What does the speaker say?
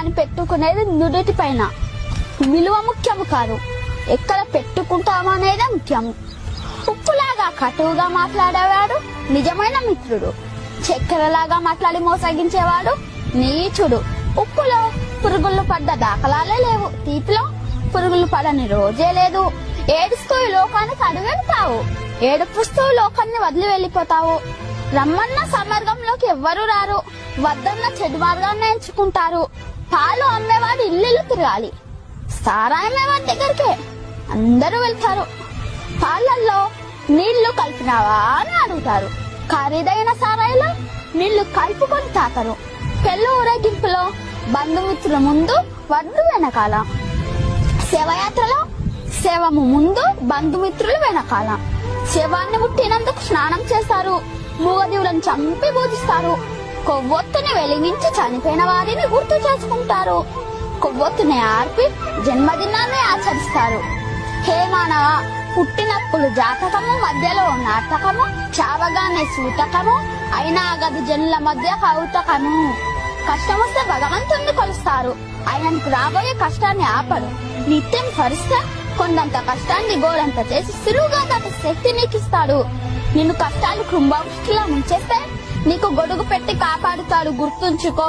అని పెట్టుకునేది నుదుటి పైన. విలువ ముఖ్యము కాదు, ఎక్కడ పెట్టుకుంటాము అనేదే ముఖ్యము. ఉప్పులాగా కటువుగా మాట్లాడేవాడు నిజమైన మిత్రుడు. చక్కెరలాగా మాట్లాడి మోసగించేవాడు నీచుడు. ఉప్పులో పురుగులు పడ్డ దాఖలాలే లేవు, తీపిలో పురుగులు పడని రోజే లేదు. ఏడుస్తూ ఈ లోకానికి అడుగెడతావు, ఏడుపుస్తూ లోకాన్ని వదిలి వెళ్ళిపోతావు. రమ్మన్న సమర్గంలోకి ఎవ్వరూ రారు, వద్దన్న చెడు మార్గాన్ని ఎంచుకుంటారు. పాలు అమ్మేవాడు ఇల్లు తిరగాలి, సారాయమేవాడి దగ్గరికే అందరూ వెళ్తారు. పాలల్లో నీళ్లు కలిపినావా అని అడుగుతారు, ఖరీదైన సారాయిలో నీళ్లు కలుపుకొని తాకరు. పెళ్లి ఊరేగింపులో బంధుమిత్రుల ముందు వడ్డు వెనకాల, శవయాత్రలో శవము ముందు బంధుమిత్రులు వెనకాల. శవాన్ని ముట్టినందుకు స్నానం చేస్తారు, మూగజీవులను చంపి పూజిస్తారు. కొవ్వొత్తుని వెలిగించి చనిపోయిన వారిని గుర్తు చేసుకుంటారు. కొవ్వొత్తుని ఆర్పి జన్మదినాన్ని ఆచరిస్తారు. హే మానవ, పుట్టినప్పుడు జాతకము, మధ్యలో నాటకము, చావగానే సూతకము, అయినా గది జనుల మధ్య కౌతకము. కష్టం వస్తే భగవంతుణ్ణి కొలుస్తారు, ఆయనకు రాబోయే కష్టాన్ని ఆపడు. నిత్యం స్మరిస్తే కొండంత కష్టాన్ని గోడంత చేసి సులువుగా దాని శక్తి నీకిస్తాడు. నిన్ను కష్టాలు కుంభవృష్టిలా ముంచేస్తే నీకు గొడుగు పెట్టి కాపాడుతాడు, గుర్తుంచుకో.